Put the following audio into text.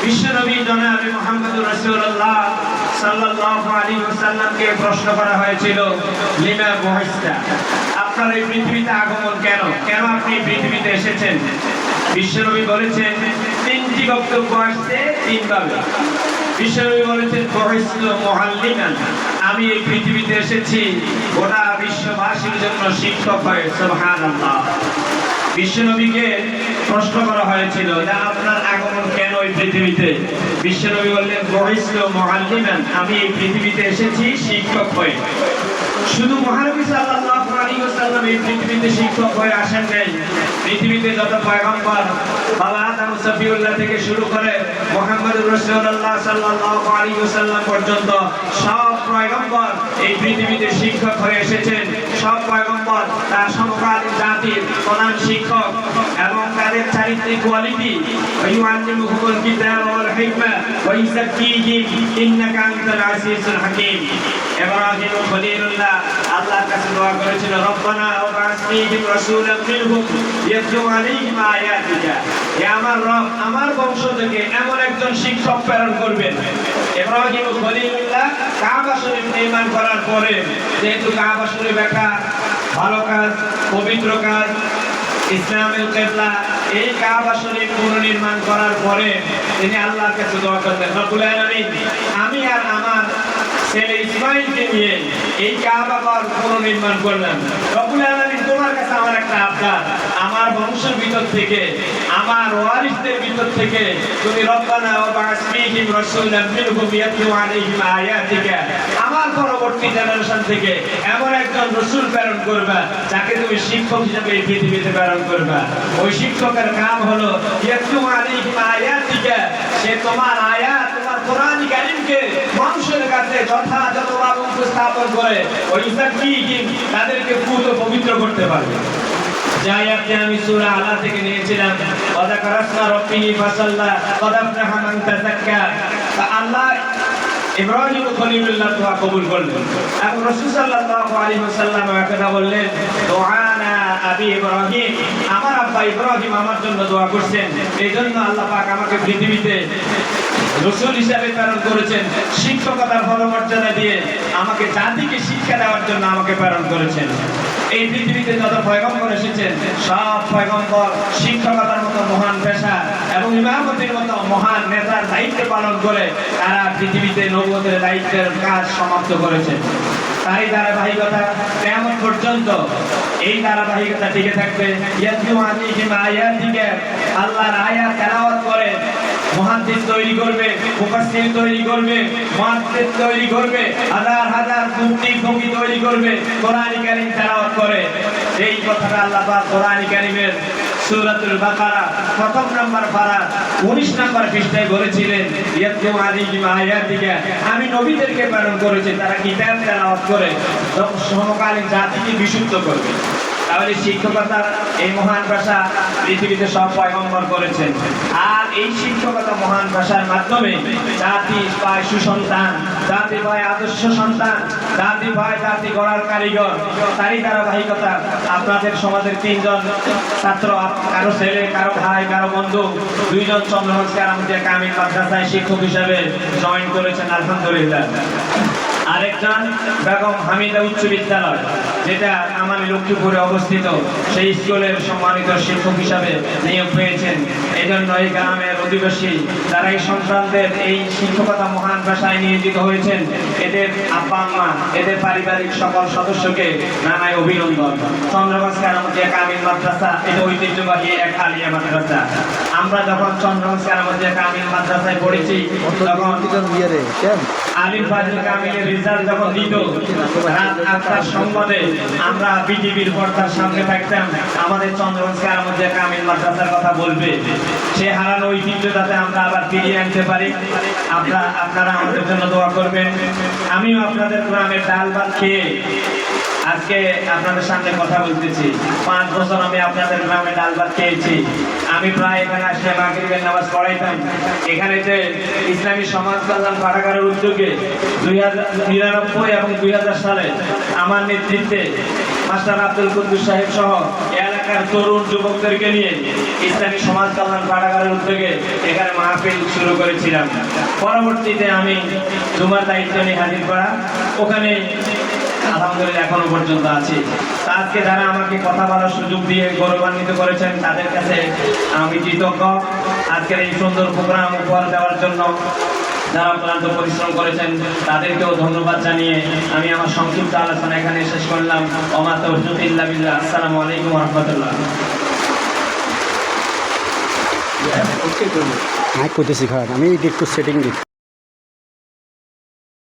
বিশ্বনবী জনাব মুহাম্মদুর রাসূলুল্লাহ সাল্লাল্লাহু আলাইহি ওয়াসাল্লামকে প্রশ্ন করা হয়েছিল, লিমা বুইসতা, আপনার এই পৃথিবীতে আগমন কেন, কেন আপনি পৃথিবীতে এসেছেন? বিশ্বনবী বলেছেন তিনটি বক্তব্য আসছে তিনভাবে। বিশ্বনবী বলেছেন বুইসতু মুআল্লিমান, আমি এই পৃথিবীতে এসেছি গোটা বিশ্ববাসীর জন্য শিক্ষক হয়ে। সুবহানাল্লাহ। বিশ্বনবীকে প্রশ্ন করা হয়েছিল যে আপনার আগমন কেন এই পৃথিবীতে? বিশ্বনবী বললেন বুইসতু মুআল্লিমান, আমি এই পৃথিবীতে এসেছি শিক্ষক হয়ে। শুধু মহানবী সাল্লাল্লাহু আলাইহি ওয়াসাল্লাম এই পৃথিবীতে শিক্ষক হয়ে আসেন নাই, পৃথিবীতে যত পয়গম্বর বাবা আদম সফিউল্লাহ থেকে শুরু করে মুহাম্মদুর রাসূলুল্লাহ সাল্লাল্লাহু আলাইহি ওয়াসাল্লাম পর্যন্ত সব পয়গম্বর এই পৃথিবীতে শিক্ষক হয়ে এসেছেন। সব পয়গম্বর তার সমকালীন জাতির প্রধান শিক্ষক এবং তাদের চারিত্রিক কোয়ালিটি ওয়াইউআল্লিমুহুমুল কিতাব ওয়াল হিকমা ওয়া ইউযাক্কিহিম ইন্নাকা আনতাল আজিজুল হাকীম। ইব্রাহিম খলিলুল্লাহ আল্লাহর কাছে দোয়া করেছিল, রব্বানা ওয়াবআস ফীহিম রাসূলাম মিনহুম ইয়াতলু আলাইহিম আয়াতিকা, হে আমার রব, আমার বংশ থেকে এমন একজন শিক্ষক প্রেরণ করবেন। ইব্রাহিম খলিলুল্লাহ কাবা শরীফ নির্মাণ করার পরে, যেহেতু কাবা শরীফ একটা ভালো কাজ, পবিত্র কাজ, ইসলামের কিবলা, এই কাবা শরীফ পুনর্নির্মাণ করার পরে তিনি আল্লাহর কাছে দোয়া করতেন, রব্বুল আলামিন, আমি আর আমার ছেলে ইসমাইলকে নিয়ে এই কাবা ঘর পুনর্নির্মাণ করলাম। রব্বুল আলামিন, তোমার কাছে আমার একটা আবদার, আমার বংশের ভিতর থেকে, আমার ওয়ারিসদের ভিতর থেকে তুমি রব্বানা ওয়াবআস ফীহিম রাসূলাম মিনহুম ইয়াতলু আলাইহিম আয়াতিকা, আমার পরবর্তী জেনারেশন থেকে এমন একজন রাসূল প্রেরণ করবা যাকে তুমি শিক্ষক হিসেবে এই পৃথিবীতে প্রেরণ করবা। ওই শিক্ষকের কাম হলো ইয়াতলু আলাইহিম আয়াতিকা, সে তোমার আয়াত, তোমার কোরআন কারীমকে মানুষের কাছে যথাযথভাবে উপস্থাপন করে ওই ইউযাক্কিহিম, তাদেরকে পুত পবিত্র করতে পারবে। যে আয়াতটি আমি সূরা আলা থেকে নিয়েছিলাম, ওয়া যাকারা ইসমা রাব্বিহি ফাসাল্লা ক্বাদ আফলাহা মান তাযাক্কা, আল্লাহ ইব্রাহিম খলিলুল্লাহ দোয়া কবুল করলেন এবং রাসূল সাল্লাল্লাহু আলাইহি ওয়াসাল্লাম একদা বললেন, দুআনা আবি ইব্রাহিম, আমার আব্বা ইব্রাহিম আমার জন্য দোয়া করছেন, এইজন্য আল্লাহ পাক আমাকে পৃথিবীতে রাসূল হিসেবে প্রেরণ করেছেন, শিক্ষকতার পদমর্যাদা দিয়ে আমাকে জাতিকে শিক্ষা দেওয়ার জন্য আমাকে প্রেরণ করেছেন। এই পৃথিবীতে যত পয়গম্বর এসেছেন, সব পয়গম্বর শিক্ষকতার মতো মহান পেশা এবং ইমামতির মতো মহান নেতার দায়িত্ব পালন করে তারা পৃথিবীতে নবুয়তের দায়িত্বের কাজ সমাপ্ত করেছেন। তারই ধারাবাহিকতা কিয়ামত পর্যন্ত এই ধারাবাহিকতা টিকে থাকবে। ইয়াতলু আলাইহিম আয়াতিকা, আল্লাহর আয়াত তেলাওয়াত করে মুহাদ্দিস তৈরি করবে, মুফাসসির তৈরি করবে, মুহাদ্দিস তৈরি করবে, হাজার হাজার মুফতি ফকি তৈরি করবে, কোরআন কারীম তেলাওয়াত করে। এই কথাটা আল্লাহ পাক কোরআন কারীমের সূরাতুল বাকারা প্রথম নাম্বার পারা 19 নাম্বার পৃষ্ঠায় বলেছিলেন, ইয়াতলু আলাইহিম আয়াতিকা, আমি নবীদেরকে প্রেরণ করেছি, তারা কিতাব তেলাওয়াত করে সমকালীন জাতিকে বিশুদ্ধ করবে। তাহলে শিক্ষকতার এই মহান পেশা পৃথিবীতে সব পয়গম্বর করেছেন। আর এই শিক্ষকতা মহান পেশার মাধ্যমে জাতি পায় সুসন্তান, জাতি পায় আদর্শ সন্তান, জাতি পায় জাতি গড়ার কারিগর। তারই ধারাবাহিকতা আপনাদের সমাজের 3 জন ছাত্র, কারো ছেলে, কারো ভাই, কারো বন্ধু, 2 জন চন্দ্রগঞ্জ কারামতিয়া কামিল মাদ্রাসায় শিক্ষক হিসেবে জয়েন করেছেন, আলহামদুলিল্লাহ। আরেকজন বেগম হামিদা উচ্চ বিদ্যালয়, যেটা আমাদের লক্ষ্মীপুরে অবস্থিত, সেই স্কুলের সম্মানিত শিক্ষক হিসাবে নিয়োগ পেয়েছেন। এই জন্য এই গ্রামের অধিবাসী যারা এই সন্তানদের এই শিক্ষকতা মহান পেশায় নিয়োজিত হয়েছেন, এদের আব্বা আম্মা, এদের পারিবারিক সকল সদস্যকে নানাই অভিনন্দন। চন্দ্রগঞ্জ কারামতিয়া কামিল মাদ্রাসা এটা ঐতিহ্যবাহী এক আলিয়া মাদ্রাসা। আমরা যখন চন্দ্রগঞ্জ কারামতিয়া কামিল মাদ্রাসায় পড়েছি, তখন আলিম ফাজিল কামিলের রেজাল্ট যখন দিত রাত 8টার সংবাদে আমরা বিটিভির পর্দার সামনে থাকতাম, আমাদের চন্দ্রগঞ্জ কারামতিয়া কামিল মাদ্রাসার কথা বলবে। সে হারানো ঐতিহ্য যাতে আমরা আবার ফিরিয়ে আনতে পারি, আপনারা আমাদের জন্য দোয়া করবেন। আমিও আপনাদের গ্রামের ডাল ভাত খেয়ে আজকে আপনাদের সামনে কথা বলতেছি। 5 বছর আমি আপনাদের গ্রামে ডাল ভাত খেয়েছি। আমি প্রায় এখানে আসলে মাগরিবের নামাজ পড়াইতাম। এখানে যে ইসলামী সমাজ কল্যাণ পাঠাগারের উদ্যোগে 2099 এবং 2000 সালে আমার নেতৃত্বে মাস্টার আব্দুল কুদ্দুস সাহেব সহ এলাকার তরুণ যুবকদেরকে নিয়ে ইসলামী সমাজ কল্যাণ পাঠাগারের উদ্যোগে এখানে মাহফিল শুরু করেছিলাম। পরবর্তীতে আমি জুমার দায়িত্ব নিয়ে হাজির করা, ওখানে আলহামদুলিল্লাহ এখনো পর্যন্ত আছি। আজকে যারা আমাকে কথা বলার সুযোগ দিয়ে গৌরবান্বিত করেছেন তাদের কাছে আমি কৃতজ্ঞ। আজকের এই সুন্দর প্রোগ্রাম উপহার দেওয়ার জন্য যারা ক্লান্ত পরিশ্রম করেছেন তাদেরকেও ধন্যবাদ জানিয়ে আমি আমার সংক্ষিপ্ত আলোচনা এখানে শেষ করলাম। ওমা তাওফীক ইল্লা বিল্লাহ। আসসালামু আলাইকুম ওয়া রাহমাতুল্লাহ। করতেছি খারাপ, আমি একটু সেটিং দিই।